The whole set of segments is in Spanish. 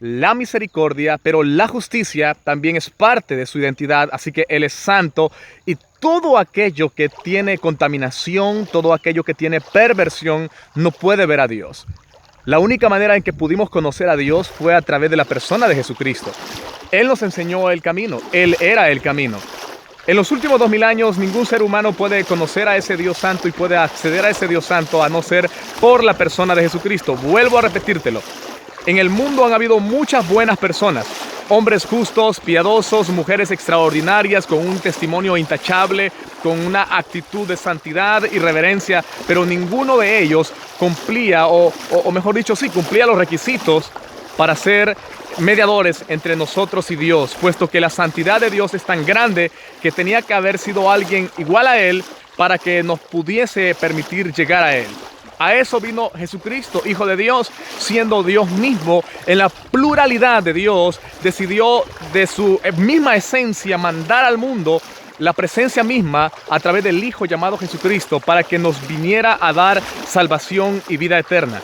la misericordia, pero la justicia también es parte de su identidad, así que Él es santo y todo aquello que tiene contaminación, todo aquello que tiene perversión, no puede ver a Dios. La única manera en que pudimos conocer a Dios fue a través de la persona de Jesucristo. Él nos enseñó el camino, Él era el camino. En los últimos 2000 años, ningún ser humano puede conocer a ese Dios santo y puede acceder a ese Dios santo a no ser por la persona de Jesucristo. Vuelvo a repetírtelo. En el mundo han habido muchas buenas personas, hombres justos, piadosos, mujeres extraordinarias, con un testimonio intachable, con una actitud de santidad y reverencia, pero ninguno de ellos cumplía, o mejor dicho, sí, cumplía los requisitos para ser mediadores entre nosotros y Dios, puesto que la santidad de Dios es tan grande que tenía que haber sido alguien igual a Él para que nos pudiese permitir llegar a Él. A eso vino Jesucristo, Hijo de Dios, siendo Dios mismo, en la pluralidad de Dios, decidió de su misma esencia mandar al mundo la presencia misma a través del Hijo llamado Jesucristo para que nos viniera a dar salvación y vida eterna.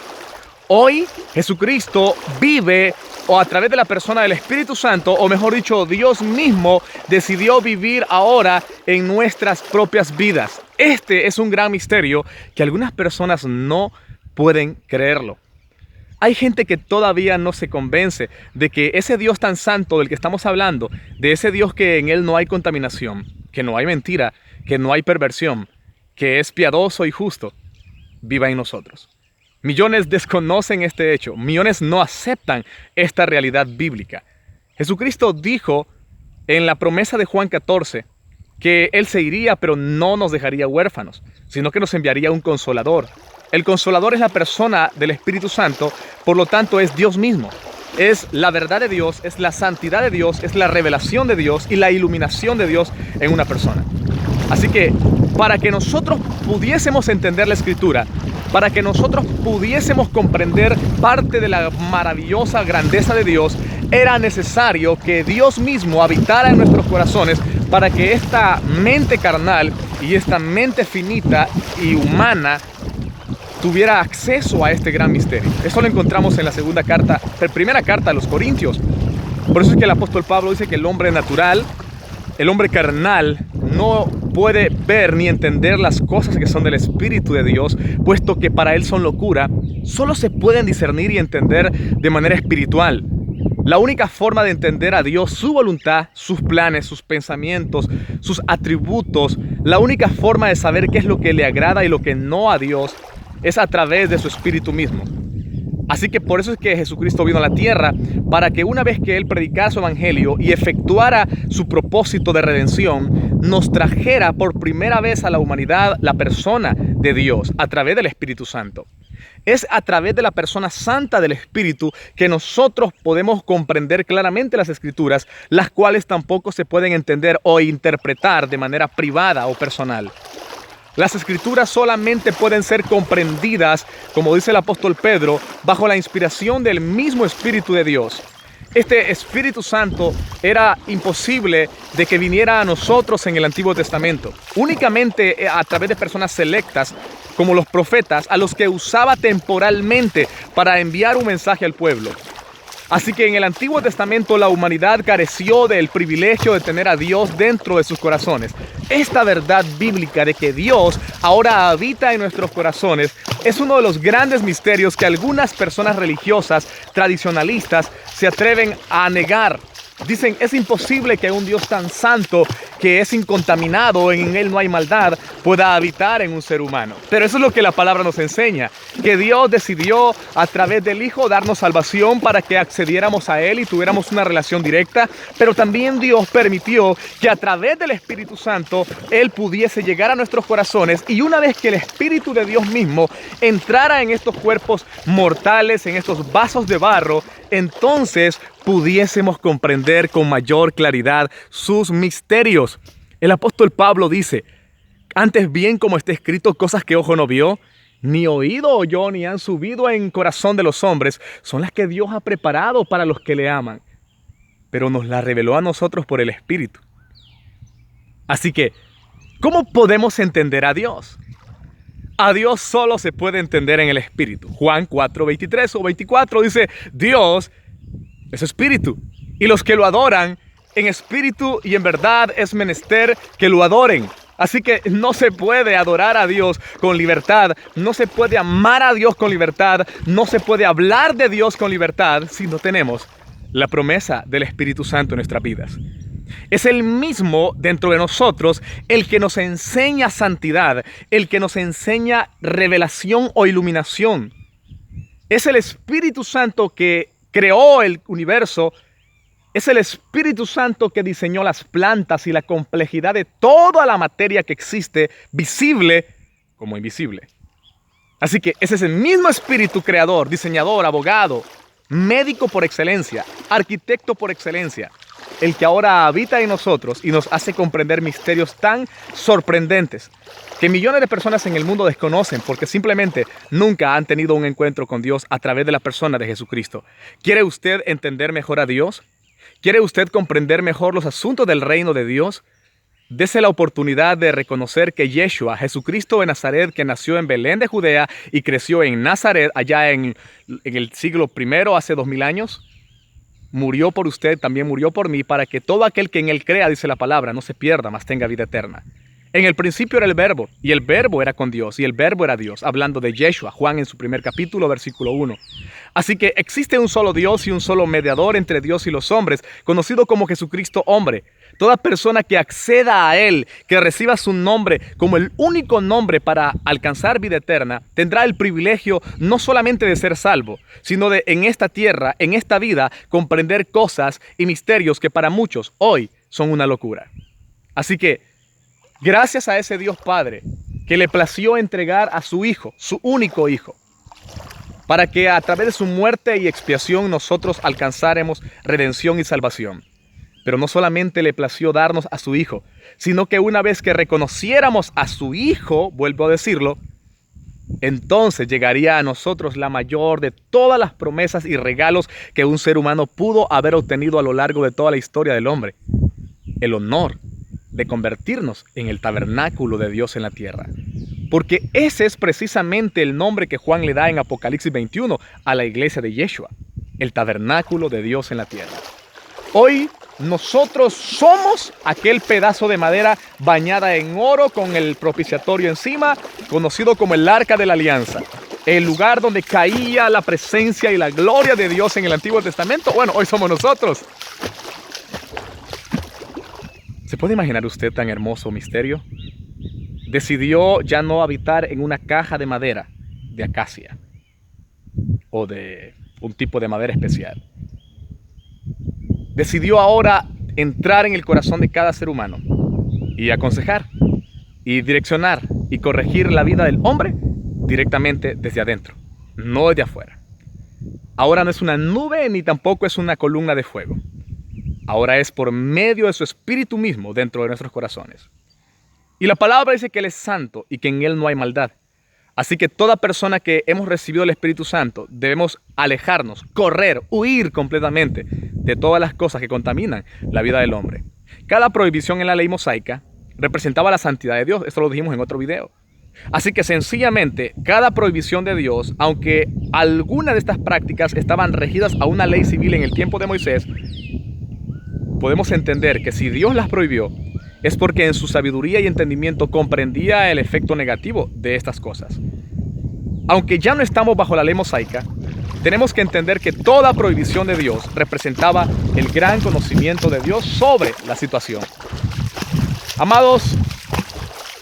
Hoy Jesucristo vive o a través de la persona del Espíritu Santo, o mejor dicho, Dios mismo decidió vivir ahora en nuestras propias vidas. Este es un gran misterio que algunas personas no pueden creerlo. Hay gente que todavía no se convence de que ese Dios tan santo del que estamos hablando, de ese Dios que en Él no hay contaminación, que no hay mentira, que no hay perversión, que es piadoso y justo, viva en nosotros. Millones desconocen este hecho, millones no aceptan esta realidad bíblica. Jesucristo dijo en la promesa de Juan 14 que Él se iría, pero no nos dejaría huérfanos, sino que nos enviaría un consolador. El consolador es la persona del Espíritu Santo, por lo tanto es Dios mismo. Es la verdad de Dios, es la santidad de Dios, es la revelación de Dios y la iluminación de Dios en una persona. Así que para que nosotros pudiésemos entender la Escritura, para que nosotros pudiésemos comprender parte de la maravillosa grandeza de Dios, era necesario que Dios mismo habitara en nuestros corazones para que esta mente carnal y esta mente finita y humana tuviera acceso a este gran misterio. Eso lo encontramos en la primera carta a los Corintios. Por eso es que el apóstol Pablo dice que el hombre natural, el hombre carnal, no puede ver ni entender las cosas que son del Espíritu de Dios, puesto que para él son locura. Solo se pueden discernir y entender de manera espiritual. La única forma de entender a Dios, su voluntad, sus planes, sus pensamientos, sus atributos, la única forma de saber qué es lo que le agrada y lo que no a Dios, es a través de su Espíritu mismo. Así que por eso es que Jesucristo vino a la tierra, para que una vez que Él predicara su evangelio y efectuara su propósito de redención, nos trajera por primera vez a la humanidad la persona de Dios a través del Espíritu Santo. Es a través de la persona santa del Espíritu que nosotros podemos comprender claramente las Escrituras, las cuales tampoco se pueden entender o interpretar de manera privada o personal. Las Escrituras solamente pueden ser comprendidas, como dice el apóstol Pedro, bajo la inspiración del mismo Espíritu de Dios. Este Espíritu Santo era imposible de que viniera a nosotros en el Antiguo Testamento. Únicamente a través de personas selectas, como los profetas, a los que usaba temporalmente para enviar un mensaje al pueblo. Así que en el Antiguo Testamento la humanidad careció del privilegio de tener a Dios dentro de sus corazones. Esta verdad bíblica de que Dios ahora habita en nuestros corazones es uno de los grandes misterios que algunas personas religiosas tradicionalistas se atreven a negar. Dicen, es imposible que un Dios tan santo, que es incontaminado, en Él no hay maldad, pueda habitar en un ser humano. Pero eso es lo que la palabra nos enseña, que Dios decidió a través del Hijo darnos salvación para que accediéramos a Él y tuviéramos una relación directa, pero también Dios permitió que a través del Espíritu Santo Él pudiese llegar a nuestros corazones, y una vez que el Espíritu de Dios mismo entrara en estos cuerpos mortales, en estos vasos de barro, entonces pudiésemos comprender con mayor claridad sus misterios. El apóstol Pablo dice, antes bien, como está escrito, cosas que ojo no vio, ni oído oyó, ni han subido en corazón de los hombres, son las que Dios ha preparado para los que le aman, pero nos las reveló a nosotros por el Espíritu. Así que, ¿cómo podemos entender a Dios? A Dios solo se puede entender en el Espíritu. Juan 4:23 o 24 dice, Dios es espíritu. Y los que lo adoran en espíritu y en verdad es menester que lo adoren. Así que no se puede adorar a Dios con libertad, no se puede amar a Dios con libertad, no se puede hablar de Dios con libertad si no tenemos la promesa del Espíritu Santo en nuestras vidas. Es el mismo dentro de nosotros el que nos enseña santidad, el que nos enseña revelación o iluminación. Es el Espíritu Santo que creó el universo. Es el Espíritu Santo que diseñó las plantas y la complejidad de toda la materia que existe, visible como invisible. Así que ese es el mismo Espíritu creador, diseñador, abogado, médico por excelencia, arquitecto por excelencia, el que ahora habita en nosotros y nos hace comprender misterios tan sorprendentes que millones de personas en el mundo desconocen porque simplemente nunca han tenido un encuentro con Dios a través de la persona de Jesucristo. ¿Quiere usted entender mejor a Dios? ¿Quiere usted comprender mejor los asuntos del reino de Dios? Dese la oportunidad de reconocer que Yeshua, Jesucristo de Nazaret, que nació en Belén de Judea y creció en Nazaret, allá en el siglo I, hace 2000 años, murió por usted, también murió por mí, para que todo aquel que en él crea, dice la palabra, no se pierda, mas tenga vida eterna. En el principio era el Verbo, y el Verbo era con Dios, y el Verbo era Dios, hablando de Yeshua, Juan en su primer capítulo, versículo 1. Así que existe un solo Dios y un solo mediador entre Dios y los hombres, conocido como Jesucristo hombre. Toda persona que acceda a Él, que reciba su nombre como el único nombre para alcanzar vida eterna, tendrá el privilegio no solamente de ser salvo, sino de en esta tierra, en esta vida, comprender cosas y misterios que para muchos hoy son una locura. Así que, gracias a ese Dios Padre que le plació entregar a su Hijo, su único Hijo, para que a través de su muerte y expiación nosotros alcanzáramos redención y salvación. Pero no solamente le plació darnos a su Hijo, sino que una vez que reconociéramos a su Hijo, vuelvo a decirlo, entonces llegaría a nosotros la mayor de todas las promesas y regalos que un ser humano pudo haber obtenido a lo largo de toda la historia del hombre. El honor de convertirnos en el tabernáculo de Dios en la tierra. Porque ese es precisamente el nombre que Juan le da en Apocalipsis 21 a la iglesia de Yeshua, el tabernáculo de Dios en la tierra. Hoy nosotros somos aquel pedazo de madera bañada en oro con el propiciatorio encima, conocido como el Arca de la Alianza. El lugar donde caía la presencia y la gloria de Dios en el Antiguo Testamento. Bueno, hoy somos nosotros. ¿Se puede imaginar usted tan hermoso misterio? Decidió ya no habitar en una caja de madera de acacia o de un tipo de madera especial. Decidió ahora entrar en el corazón de cada ser humano y aconsejar y direccionar y corregir la vida del hombre directamente desde adentro, no desde afuera. Ahora no es una nube ni tampoco es una columna de fuego. Ahora es por medio de su Espíritu mismo dentro de nuestros corazones. Y la palabra dice que Él es santo y que en Él no hay maldad. Así que toda persona que hemos recibido el Espíritu Santo debemos alejarnos, correr, huir completamente de todas las cosas que contaminan la vida del hombre. Cada prohibición en la ley mosaica representaba la santidad de Dios. Esto lo dijimos en otro video. Así que sencillamente cada prohibición de Dios, aunque algunas de estas prácticas estaban regidas a una ley civil en el tiempo de Moisés, podemos entender que si Dios las prohibió, es porque en su sabiduría y entendimiento comprendía el efecto negativo de estas cosas. Aunque ya no estamos bajo la ley mosaica, tenemos que entender que toda prohibición de Dios representaba el gran conocimiento de Dios sobre la situación. Amados,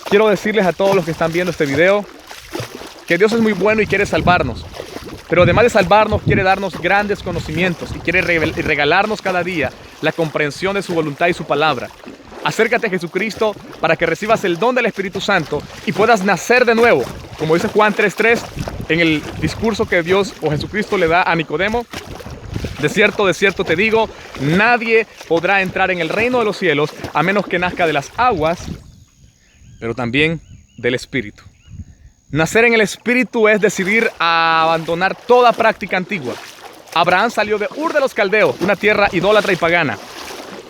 quiero decirles a todos los que están viendo este video que Dios es muy bueno y quiere salvarnos. Pero además de salvarnos, quiere darnos grandes conocimientos y quiere regalarnos cada día la comprensión de su voluntad y su palabra. Acércate a Jesucristo para que recibas el don del Espíritu Santo y puedas nacer de nuevo. Como dice Juan 3:3 en el discurso que Dios o Jesucristo le da a Nicodemo. De cierto te digo, nadie podrá entrar en el reino de los cielos a menos que nazca de las aguas, pero también del Espíritu. Nacer en el Espíritu es decidir a abandonar toda práctica antigua. Abraham salió de Ur de los Caldeos, una tierra idólatra y pagana.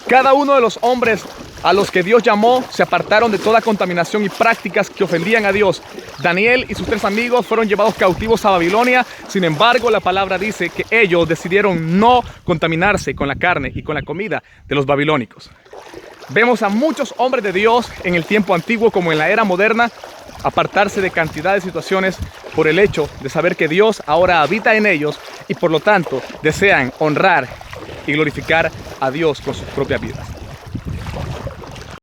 Cada uno de los hombres A los que Dios llamó se apartaron de toda contaminación y prácticas que ofendían a Dios. Daniel y sus 3 amigos fueron llevados cautivos a Babilonia. Sin embargo, la palabra dice que ellos decidieron no contaminarse con la carne y con la comida de los babilónicos. Vemos a muchos hombres de Dios en el tiempo antiguo como en la era moderna apartarse de cantidad de situaciones por el hecho de saber que Dios ahora habita en ellos y por lo tanto desean honrar y glorificar a Dios con sus propias vidas.